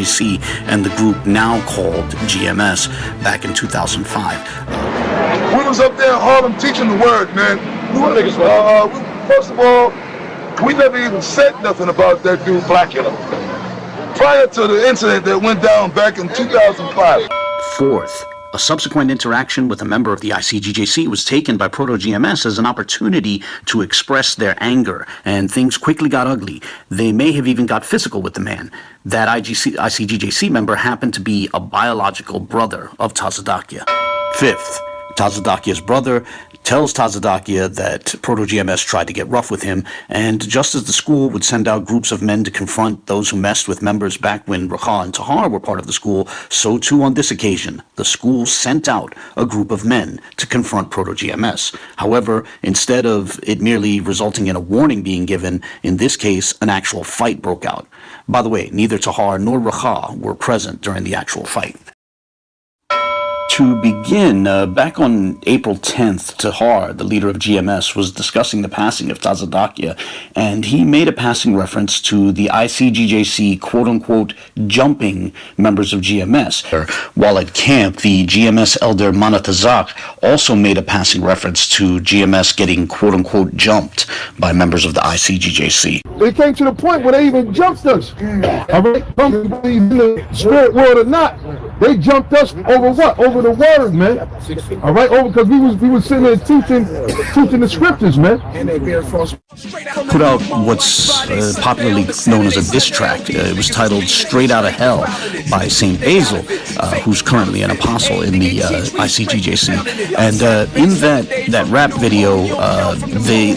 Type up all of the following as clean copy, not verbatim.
ICGJC and the group now called GMS back in 2005. We was up there in Harlem teaching the word, man. First of all, we never even said nothing about that dude Blackula prior to the incident that went down back in 2005. Fourth, a subsequent interaction with a member of the ICGJC was taken by Proto-GMS as an opportunity to express their anger, and things quickly got ugly. They may have even got physical with the man. That ICGJC member happened to be a biological brother of THAWADAH. Fifth, THAWADAH's brother tells THAWADAH that Proto-GMS tried to get rough with him, and just as the school would send out groups of men to confront those who messed with members back when RAWCHAA and TAHAR were part of the school, so too on this occasion, the school sent out a group of men to confront Proto-GMS. However, instead of it merely resulting in a warning being given, in this case, an actual fight broke out. By the way, neither TAHAR nor RAWCHAA were present during the actual fight. To begin, back on April 10th, Tahar, the leader of GMS, was discussing the passing of THAWADAH, and he made a passing reference to the ICGJC quote-unquote jumping members of GMS. While at camp, the GMS elder Manatazak also made a passing reference to GMS getting quote-unquote jumped by members of the ICGJC. It came to the point where they even jumped us. All right, in the spirit world or not, they jumped us over what? Over the word, man. All right, over because we was sitting there teaching the scriptures, man. Put out what's popularly known as a diss track. It was titled "Straight Outta Hell" by Saint Basil, who's currently an apostle in the ICGJC. And in that rap video, the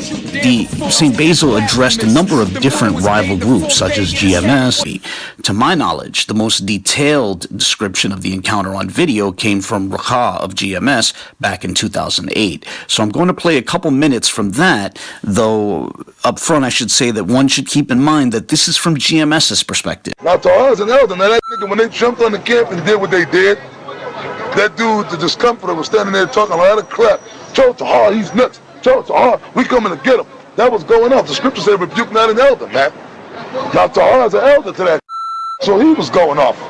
Saint Basil addressed a number of different rival groups, such as GMS. To my knowledge, the most detailed description of the encounter on video came from RAWCHAA of GMS back in 2008. So I'm going to play a couple minutes from that, though up front I should say that one should keep in mind that this is from GMS's perspective. Now to us and elder, now that nigga, when they jumped on the camp and did what they did, that dude, the discomforter, was standing there talking a lot of crap. Joe Tahar, he's nuts. Joe Tahar, we coming to get him. That was going off. The scripture said rebuke not an elder, man. Now Tahar is an elder to that, so he was going off.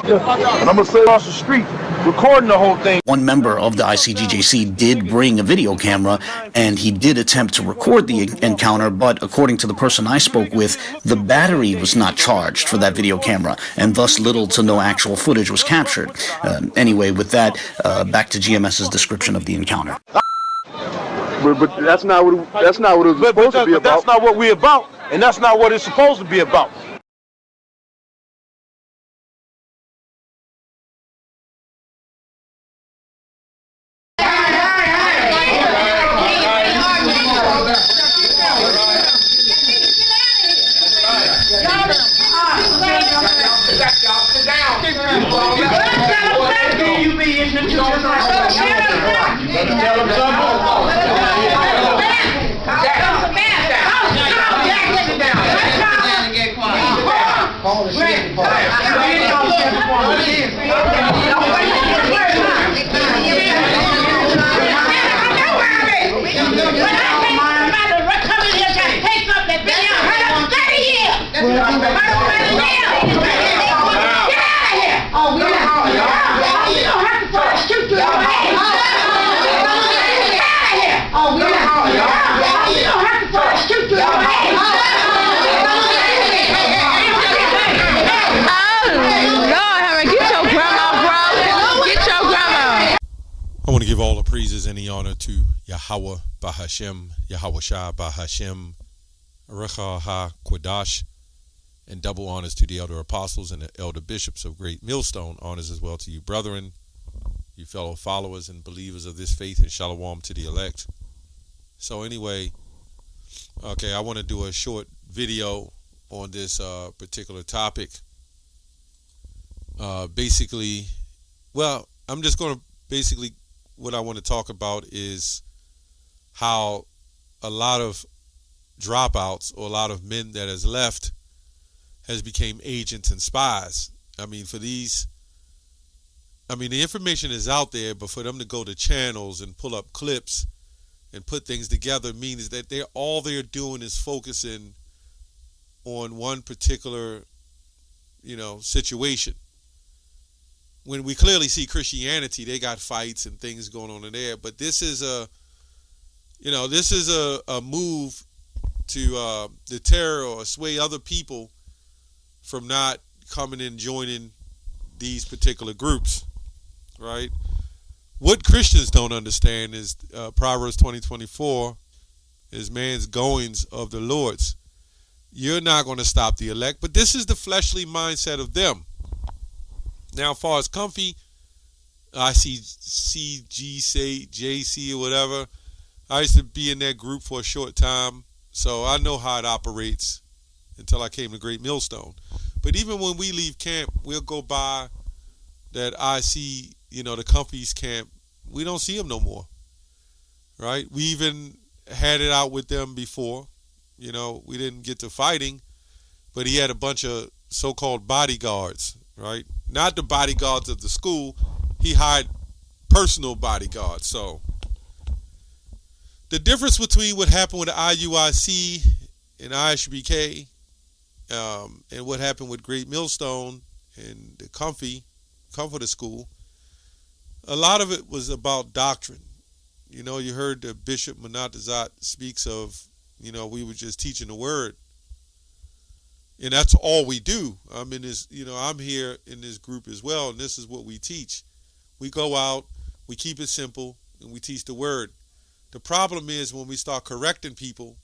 And I'm going to say across the street, recording the whole thing. One member of the ICGJC did bring a video camera, and he did attempt to record the encounter, but according to the person I spoke with, the battery was not charged for that video camera, and thus little to no actual footage was captured. Anyway, with that, back to GMS's description of the encounter. But that's not what it was supposed to be about. That's not what we're about, and that's not what it's supposed to be about. I want to give all the praises and the honor to YAHAWAH, BaHa, YAHAWASHI, BaHa, RAWCHAA, QADASH, and double honors to the elder apostles and the elder bishops of Great Millstone. Honors as well to you, brethren, you fellow followers and believers of this faith, and shalom to the elect. So anyway, okay, I want to do a short video on this particular topic. Basically, well, I'm just going to basically, what I want to talk about is how a lot of dropouts, or a lot of men that has left, has become agents and spies. I mean, for these, I mean, the information is out there, but for them to go to channels and pull up clips and put things together means that all they're doing is focusing on one particular, situation. When we clearly see Christianity, they got fights and things going on in there. But this is a move to deter or sway other people from not coming and joining these particular groups, right? What Christians don't understand is Proverbs 20:24 is man's goings of the Lord's. You're not going to stop the elect, but this is the fleshly mindset of them. Now, as far as comfy, ICCG, say JC or whatever, I used to be in that group for a short time, so I know how it operates until I came to Great Millstone. But even when we leave camp, we'll go by that IC, the comfies camp. We don't see them no more, right? We even had it out with them before. We didn't get to fighting, but he had a bunch of so-called bodyguards, right? Not the bodyguards of the school. He hired personal bodyguards. So the difference between what happened with the IUIC and ISBK and what happened with Great Millstone and the Comforter School, a lot of it was about doctrine. You heard the Bishop Manatazat speaks of, we were just teaching the word. And that's all we do. I'm in this, I'm here in this group as well, and this is what we teach. We go out, we keep it simple, and we teach the word. The problem is when we start correcting people,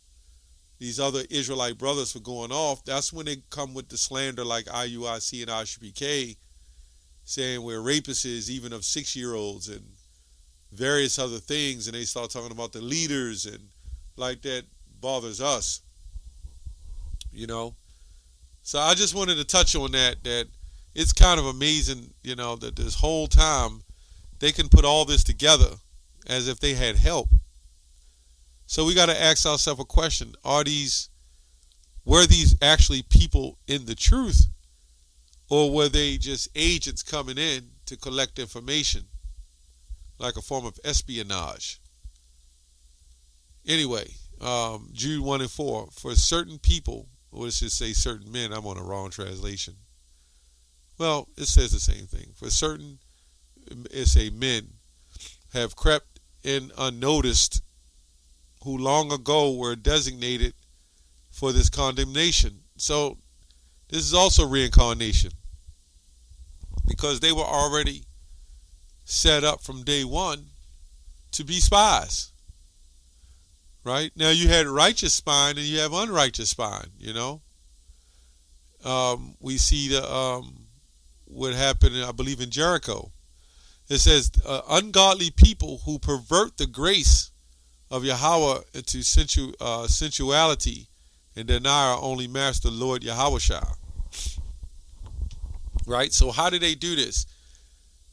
these other Israelite brothers for going off, that's when they come with the slander like IUIC and ISBK, saying we're rapists even of 6-year-olds and various other things, and they start talking about the leaders, and like that bothers us, So I just wanted to touch on that it's kind of amazing, that this whole time they can put all this together as if they had help. So we got to ask ourselves a question. Were these actually people in the truth, or were they just agents coming in to collect information, like a form of espionage? Anyway, Jude 1:4, for certain people, or it should say certain men, I'm on a wrong translation. Well, it says the same thing. For certain, it's a men have crept in unnoticed, who long ago were designated for this condemnation. So this is also reincarnation, because they were already set up from day one to be spies. Right? Now you had righteous spying and you have unrighteous spying, We see what happened, I believe, in Jericho. It says, ungodly people who pervert the grace of Yahawah into sensuality and deny our only master, Lord Yahawashai. Right? So how do they do this?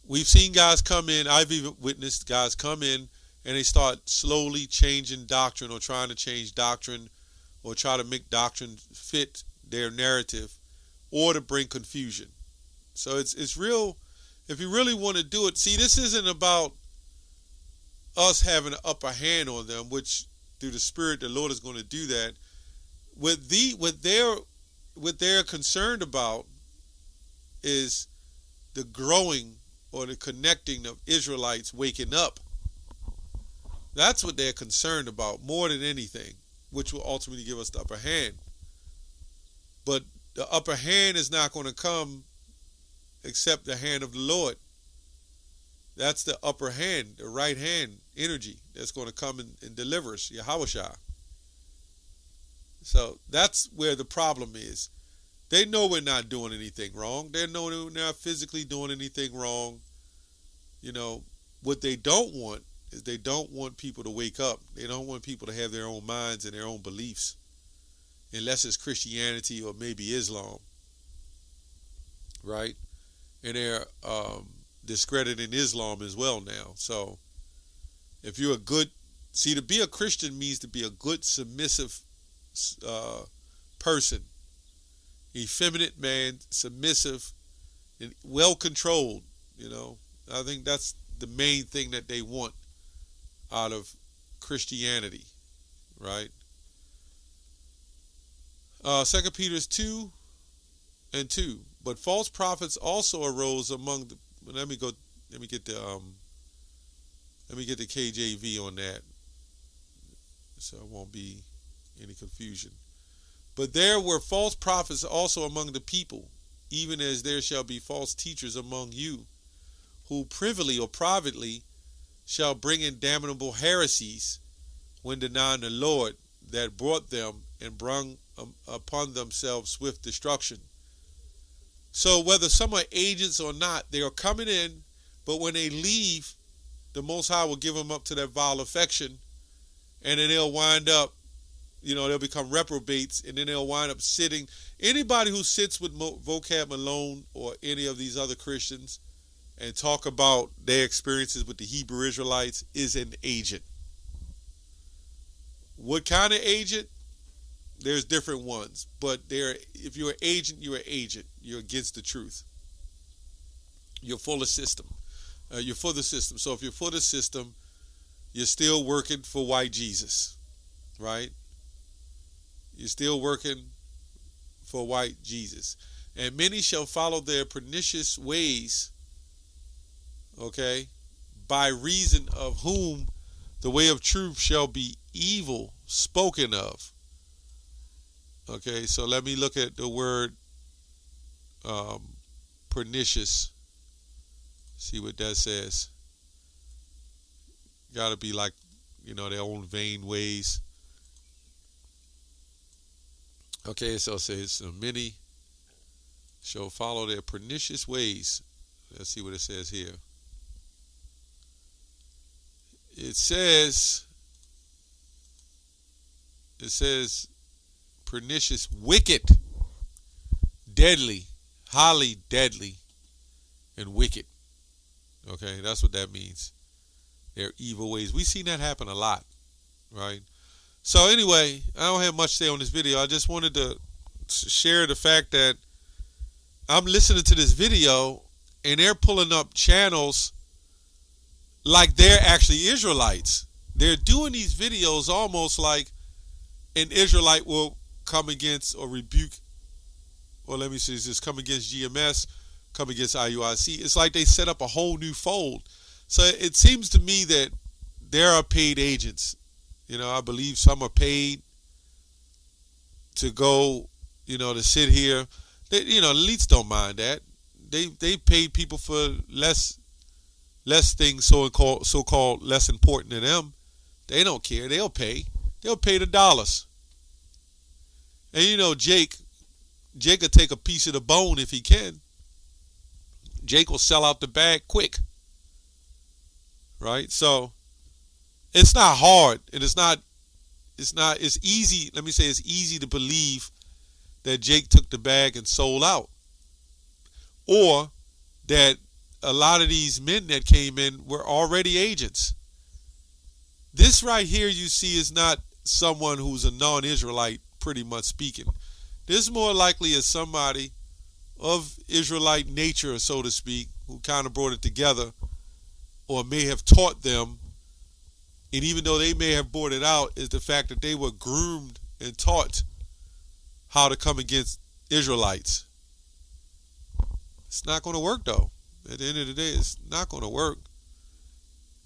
We've seen guys come in, I've even witnessed guys come in, and they start slowly changing doctrine, or trying to change doctrine, or try to make doctrine fit their narrative, or to bring confusion. So it's real. If you really want to do it, see, this isn't about us having an upper hand on them, which through the Spirit the Lord is going to do that. What they're concerned about is the growing or the connecting of Israelites waking up. That's what they're concerned about more than anything, which will ultimately give us the upper hand. But the upper hand is not going to come except the hand of the Lord. That's the upper hand, the right hand energy that's going to come and deliver us, YAHAWASHI. So that's where the problem is. They know we're not doing anything wrong. They know we're not physically doing anything wrong. What they don't want is they don't want people to wake up. They don't want people to have their own minds and their own beliefs, unless it's Christianity or maybe Islam, right? And they're discrediting Islam as well now. So if you're to be a Christian means to be a good, submissive person, effeminate man, submissive, and well-controlled, I think that's the main thing that they want out of Christianity, right? 2 Peter 2:2. But false prophets also arose among the. Let me get the KJV on that, so it won't be any confusion. But there were false prophets also among the people, even as there shall be false teachers among you, who privily or privately shall bring in damnable heresies, when denying the Lord that brought them, and brung upon themselves swift destruction. So whether some are agents or not, they are coming in, but when they leave, the Most High will give them up to that vile affection, and then they'll wind up, they'll become reprobates, and then they'll wind up sitting. Anybody who sits with Vocab alone or any of these other Christians and talk about their experiences with the Hebrew Israelites is an agent. What kind of agent? There's different ones, but if you're an agent, you're an agent. You're against the truth. You're for the system. You're for the system. So if you're for the system, you're still working for white Jesus, right? You're still working for white Jesus. And many shall follow their pernicious ways, okay, by reason of whom the way of truth shall be evil spoken of. Okay, so let me look at the word pernicious. See what that says. Got to be like, their own vain ways. Okay, so it says, many shall follow their pernicious ways. Let's see what it says here. It says pernicious, wicked, deadly, highly deadly, and wicked. Okay, that's what that means. Their evil ways. We've seen that happen a lot, right? So anyway, I don't have much to say on this video. I just wanted to share the fact that I'm listening to this video and they're pulling up channels like they're actually Israelites. They're doing these videos almost like an Israelite will come against or rebuke, or let me see, just come against GMS, come against IUIC. It's like they set up a whole new fold. So it seems to me that there are paid agents. I believe some are paid to go, to sit here. The elites don't mind that. They pay people for less things, so-called less important to them. They don't care. They'll pay the dollars. And Jake will take a piece of the bone if he can. Jake will sell out the bag quick. Right? So it's not hard, and it's easy. Let me say it's easy to believe that Jake took the bag and sold out. Or that a lot of these men that came in were already agents. This right here you see is not someone who's a non-Israelite, pretty much speaking. This more likely is somebody of Israelite nature, so to speak, who kind of brought it together or may have taught them. And even though they may have brought it out, is the fact that they were groomed and taught how to come against Israelites. It's not going to work, though. At the end of the day, it's not going to work.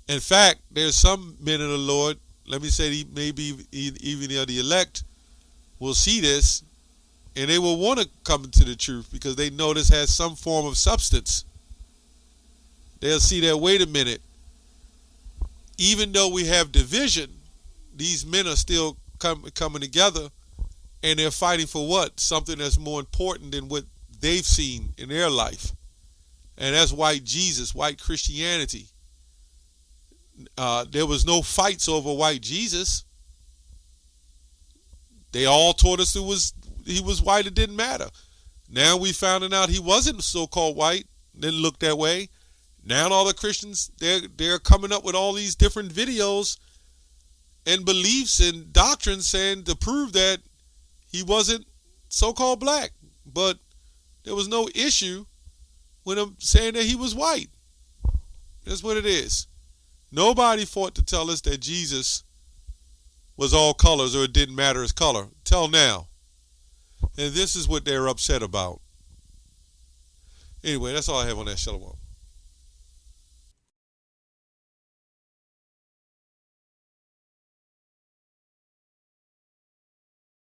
In fact, there's some men of the Lord, let me say maybe even the elect, will see this and they will want to come into the truth because they know this has some form of substance. They'll see that, wait a minute, even though we have division, these men are still coming together, and they're fighting for what? Something that's more important than what they've seen in their life. And that's white Jesus, white Christianity. There was no fights over white Jesus. They all taught us he was white, it didn't matter. Now we found out he wasn't so-called white, didn't look that way. Now all the Christians, they're coming up with all these different videos and beliefs and doctrines saying to prove that he wasn't so-called black. But there was no issue with him saying that he was white. That's what it is. Nobody fought to tell us that Jesus was all colors or it didn't matter his color. Till now. And this is what they're upset about. Anyway, that's all I have on that. Shalom.